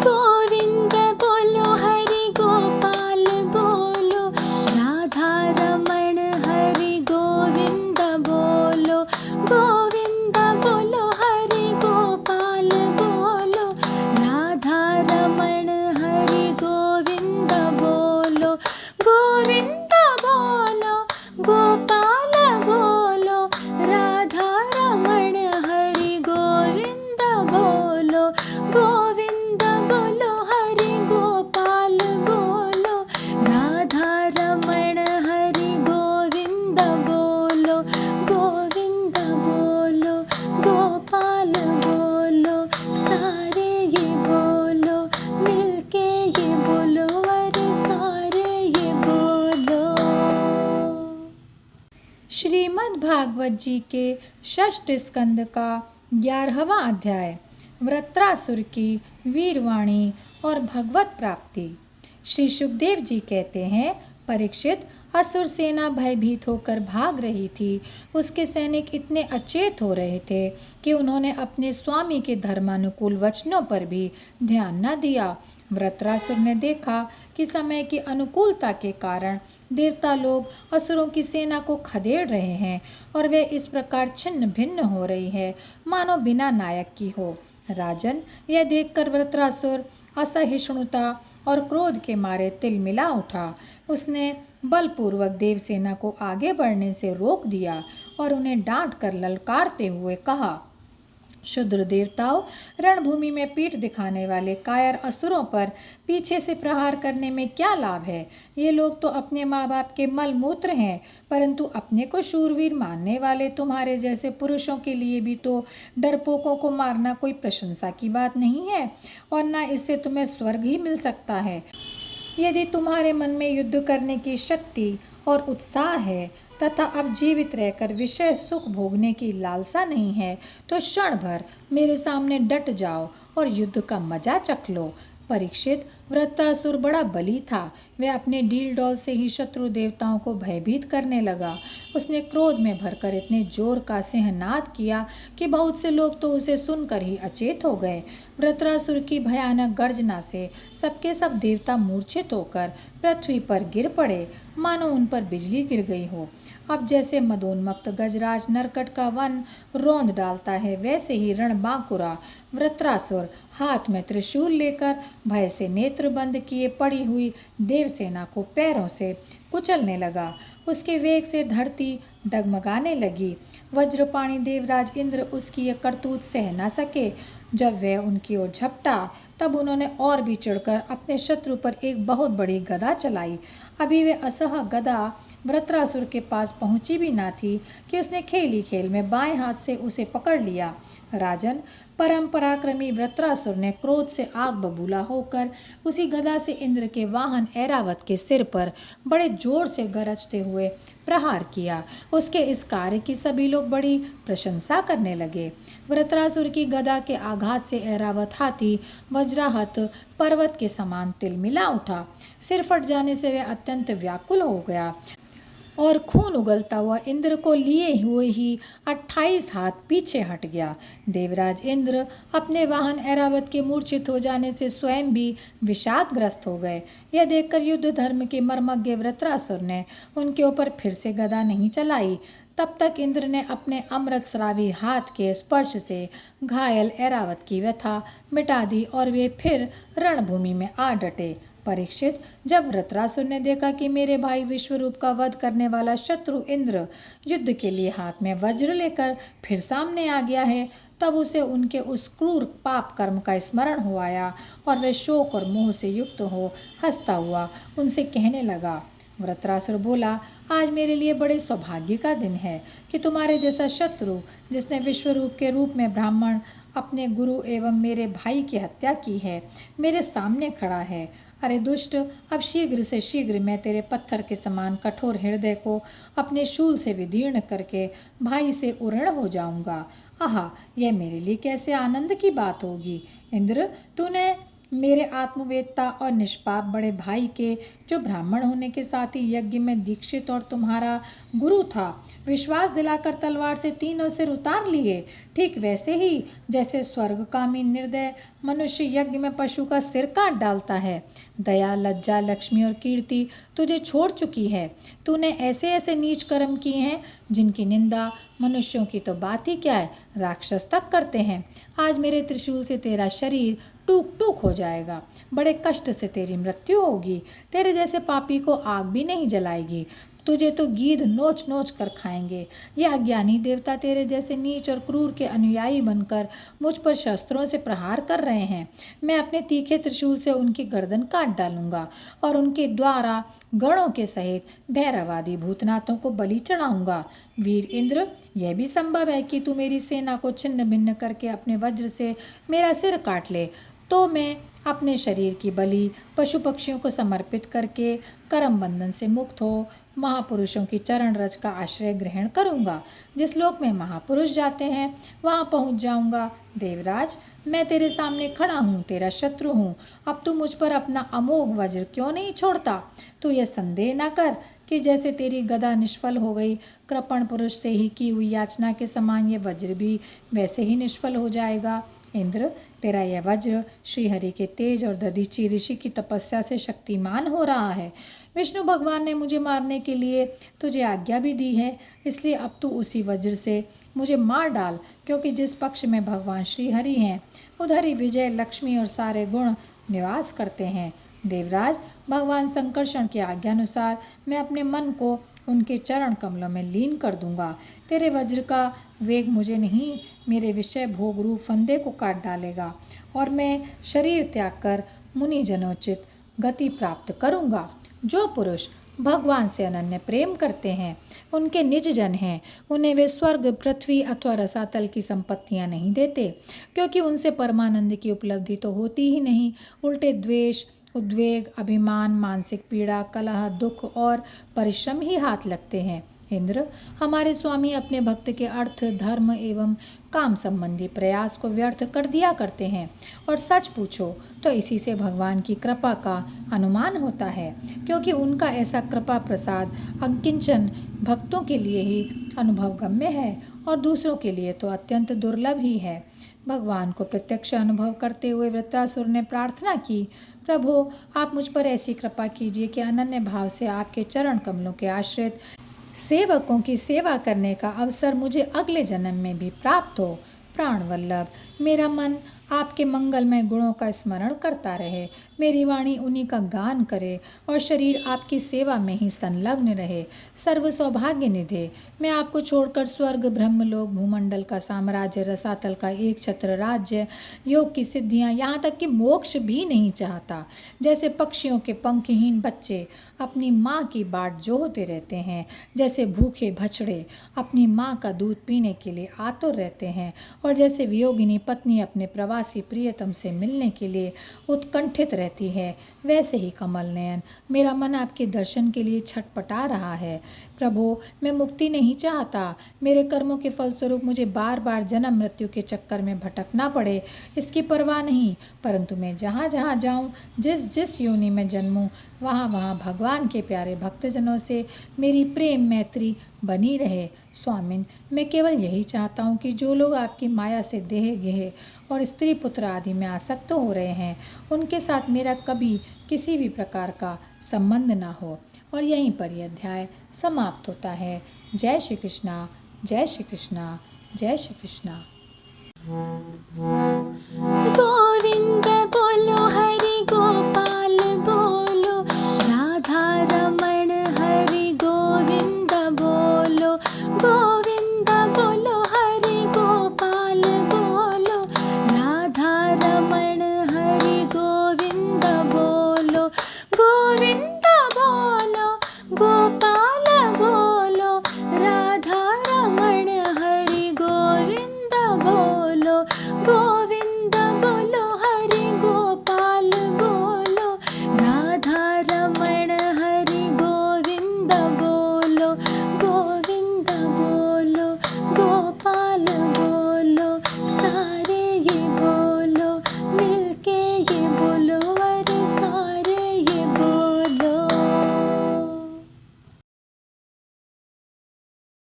गोविंद बोलो हरि गोपाल बोलो, राधा रमण हरि गोविंद बोलो। गोविंद बोलो हरि गोपाल बोलो, राधा रमण हरि गोविंद बोलो। गोविंद बोलो गोपाल बोलो, राधा रमण हरि गोविंद बोलो। गोविंद बोलो हरि गोपाल बोलो, राधा रमण हरि गोविंद बोलो। गोविंद बोलो गोपाल बोलो, सारे ये बोलो, मिलके ये बोलो, अरे सारे ये बोलो। श्रीमद् भागवत जी के षष्ठ स्कंद का 11वां अध्याय, वृत्रासुर की वीरवाणी और भगवत प्राप्ति। श्री सुखदेव जी कहते हैं, परीक्षित, असुर सेना भयभीत होकर भाग रही थी। उसके सैनिक इतने अचेत हो रहे थे कि उन्होंने अपने स्वामी के धर्मानुकूल वचनों पर भी ध्यान न दिया। वृत्रासुर ने देखा कि समय की अनुकूलता के कारण देवता लोग असुरों की सेना को खदेड़ रहे हैं और वे इस प्रकार छिन्न भिन्न हो रही है मानो बिना नायक की हो। राजन, यह देखकर वृत्रासुर असहिष्णुता और क्रोध के मारे तिलमिला उठा। उसने बलपूर्वक देवसेना को आगे बढ़ने से रोक दिया और उन्हें डांट कर ललकारते हुए कहा, क्षुद्र देवताओं, रणभूमि में पीठ दिखाने वाले कायर असुरों पर पीछे से प्रहार करने में क्या लाभ है। ये लोग तो अपने माँ बाप के मल मूत्र हैं, परंतु अपने को शूरवीर मानने वाले तुम्हारे जैसे पुरुषों के लिए भी तो डरपोकों को मारना कोई प्रशंसा की बात नहीं है, और न इससे तुम्हें स्वर्ग ही मिल सकता है। यदि तुम्हारे मन में युद्ध करने की शक्ति और उत्साह है तथा अब जीवित रहकर विषय सुख भोगने की लालसा नहीं है, तो क्षण भर मेरे सामने डट जाओ और युद्ध का मजा चख लो। परीक्षित, वृत्रासुर बड़ा बली था। वह अपने डील डॉल से ही शत्रु देवताओं को भयभीत करने लगा। उसने क्रोध में भरकर इतने जोर का सिंहनाद किया कि बहुत से लोग तो उसे सुनकर ही अचेत हो गए। वृत्रासुर की भयानक गर्जना से सबके सब देवता मूर्छित होकर पृथ्वी पर गिर पड़े, मानो उन पर बिजली गिर गई हो। अब जैसे मदोन्मत्त गजराज नरकट का वन रौंद डालता है, वैसे ही रणबांकुरा वृत्रासुर हाथ में त्रिशूल लेकर भय से नेत्र बंद किए पड़ी हुई देवसेना को पैरों से कुचलने लगा। उसके वेग से धरती डगमगाने लगी। वज्रपाणी देवराज इंद्र उसकी यह करतूत सह न सके। जब वह उनकी ओर झपटा, तब उन्होंने और भी चढ़कर अपने शत्रु पर एक बहुत बड़ी गदा चलाई। अभी वे असह गदा वृत्रासुर के पास पहुंची भी ना थी कि उसने खेली खेल में बाएं हाथ से उसे पकड़ लिया। राजन, परम पराक्रमी वृत्रासुर ने क्रोध से आग बबूला होकर उसी गदा से इंद्र के वाहन ऐरावत के सिर पर बड़े जोर से गरजते हुए प्रहार किया। उसके इस कार्य की सभी लोग बड़ी प्रशंसा करने लगे। वृत्रासुर की गदा के आघात से ऐरावत हाथी वज्राहत पर्वत के समान तिलमिला उठा। सिर फट जाने से वह अत्यंत व्याकुल हो गया और खून उगलता हुआ इंद्र को लिए हुए ही 28 हाथ पीछे हट गया। देवराज इंद्र अपने वाहन ऐरावत के मूर्छित हो जाने से स्वयं भी विषादग्रस्त हो गए। यह देखकर युद्ध धर्म के मर्मज्ञ वृत्रासुर ने उनके ऊपर फिर से गदा नहीं चलाई। तब तक इंद्र ने अपने अमृतस्रावी हाथ के स्पर्श से घायल ऐरावत की व्यथा मिटा दी और वे फिर रणभूमि में आ डटे। परीक्षित, जब वृत्रासुर ने देखा कि मेरे भाई विश्वरूप का वध करने वाला शत्रु इंद्र युद्ध के लिए हाथ में वज्र लेकर फिर सामने आ गया है, तब उसे उनके उस क्रूर पाप कर्म का स्मरण हो आया और वह शोक और मोह से युक्त हो हंसता हुआ उनसे कहने लगा। वृत्रासुर बोला, आज मेरे लिए बड़े सौभाग्य का दिन है कि तुम्हारे जैसा शत्रु, जिसने विश्वरूप के रूप में ब्राह्मण अपने गुरु एवं मेरे भाई की हत्या की है, मेरे सामने खड़ा है। अरे दुष्ट, अब शीघ्र से शीघ्र मैं तेरे पत्थर के समान कठोर हृदय को अपने शूल से विदीर्ण करके भाई से उऋण हो जाऊंगा। आहा, यह मेरे लिए कैसे आनंद की बात होगी। इंद्र, तूने मेरे आत्मवेदता और निष्पाप बड़े भाई के, जो ब्राह्मण होने के साथ ही यज्ञ में दीक्षित और तुम्हारा गुरु था, विश्वास दिलाकर तलवार से 3 सिर उतार लिए, ठीक वैसे ही जैसे स्वर्गकामी निर्दय मनुष्य यज्ञ में पशु का सिर काट डालता है। दया, लज्जा, लक्ष्मी और कीर्ति तुझे छोड़ चुकी है। तूने ऐसे ऐसे नीच कर्म किए हैं जिनकी निंदा मनुष्यों की तो बात ही क्या है, राक्षस तक करते हैं। आज मेरे त्रिशूल से तेरा शरीर टूक टूक हो जाएगा, बड़े कष्ट से तेरी मृत्यु होगी। तेरे जैसे पापी को आग भी नहीं जलाएगी, तुझे तो गीध नोच नोच कर खाएंगे। ये अज्ञानी देवता तेरे जैसे नीच और क्रूर के अनुयायी बनकर मुझ पर शस्त्रों से प्रहार कर रहे हैं। मैं अपने तीखे त्रिशूल से उनकी गर्दन काट डालूंगा और उनके द्वारा गणों के सहित भैरवादी भूतनाथों को बलि चढ़ाऊंगा। वीर इंद्र, यह भी संभव है कि तू मेरी सेना को छिन्न भिन्न करके अपने वज्र से मेरा सिर काट ले, तो मैं अपने शरीर की बलि पशु पक्षियों को समर्पित करके कर्म बंधन से मुक्त हो महापुरुषों की चरण रज का आश्रय ग्रहण करूंगा। जिस लोक में महापुरुष जाते हैं वहां पहुंच जाऊंगा। देवराज, मैं तेरे सामने खड़ा हूँ, तेरा शत्रु हूँ। अब तू मुझ पर अपना अमोघ वज्र क्यों नहीं छोड़ता? तू यह संदेह न कर कि जैसे तेरी गदा निष्फल हो गई, कृपण पुरुष से ही की हुई याचना के समान ये वज्र भी वैसे ही निष्फल हो जाएगा। इंद्र, तेरा यह वज्र श्रीहरि के तेज और दधीचि ऋषि की तपस्या से शक्तिमान हो रहा है। विष्णु भगवान ने मुझे मारने के लिए तुझे आज्ञा भी दी है, इसलिए अब तू उसी वज्र से मुझे मार डाल, क्योंकि जिस पक्ष में भगवान श्रीहरि हैं उधर ही विजय, लक्ष्मी और सारे गुण निवास करते हैं। देवराज, भगवान संकर्षण की आज्ञानुसार मैं अपने मन को उनके चरण कमलों में लीन कर दूंगा। तेरे वज्र का वेग मुझे नहीं, मेरे विषय भोग रूप फंदे को काट डालेगा और मैं शरीर त्याग कर मुनि जनोचित गति प्राप्त करूंगा। जो पुरुष भगवान से अनन्य प्रेम करते हैं, उनके निज जन हैं, उन्हें वे स्वर्ग, पृथ्वी अथवा रसातल की संपत्तियां नहीं देते, क्योंकि उनसे परमानंद की उपलब्धि तो होती ही नहीं। उल्टे द्वेष, उद्वेग, अभिमान, मानसिक पीड़ा, कलह, दुख और परिश्रम ही हाथ लगते हैं। इंद्र, हमारे स्वामी अपने भक्त के अर्थ, धर्म एवं काम संबंधी प्रयास को व्यर्थ कर दिया करते हैं, और सच पूछो तो इसी से भगवान की कृपा का अनुमान होता है, क्योंकि उनका ऐसा कृपा प्रसाद अंकिंचन भक्तों के लिए ही अनुभवगम्य है और दूसरों के लिए तो अत्यंत दुर्लभ ही है। भगवान को प्रत्यक्ष अनुभव करते हुए वृत्रासुर ने प्रार्थना की, प्रभु, आप मुझ पर ऐसी कृपा कीजिए कि अनन्य भाव से आपके चरण कमलों के आश्रित सेवकों की सेवा करने का अवसर मुझे अगले जन्म में भी प्राप्त हो। प्राण वल्लभ, मेरा मन आपके मंगलमय गुणों का स्मरण करता रहे, मेरी वाणी उन्हीं का गान करे और शरीर आपकी सेवा में ही संलग्न रहे। सर्व सौभाग्य निधे, मैं आपको छोड़कर स्वर्ग, ब्रह्मलोक, भूमंडल का साम्राज्य, रसातल का एक छत्र राज्य, योग की सिद्धियां, यहाँ तक कि मोक्ष भी नहीं चाहता। जैसे पक्षियों के पंखहीन बच्चे अपनी माँ की बाट जोहते रहते हैं, जैसे भूखे बछड़े अपनी माँ का दूध पीने के लिए आतुर रहते हैं, और जैसे वियोगिनी पत्नी अपने प्रवासी प्रियतम से मिलने के लिए उत्कंठित रहती है, वैसे ही कमल नयन मेरा मन आपके दर्शन के लिए छटपटा रहा है। प्रभु, मैं मुक्ति नहीं चाहता, मेरे कर्मों के फलस्वरूप मुझे बार बार जन्म मृत्यु के चक्कर में भटकना पड़े, इसकी परवाह नहीं, परंतु मैं जहाँ जहाँ जाऊँ, जिस जिस योनि में जन्मूँ, वहाँ वहाँ भगवान के प्यारे भक्तजनों से मेरी प्रेम मैत्री बनी रहे। स्वामिन, मैं केवल यही चाहता हूँ कि जो लोग आपकी माया से देह गेह और स्त्री पुत्र आदि में आसक्त हो रहे हैं, उनके साथ मेरा कभी किसी भी प्रकार का संबंध ना हो। और यहीं पर यह अध्याय समाप्त होता है। जय श्री कृष्णा, जय श्री कृष्णा, जय श्री कृष्णा। गोविंद बोलो।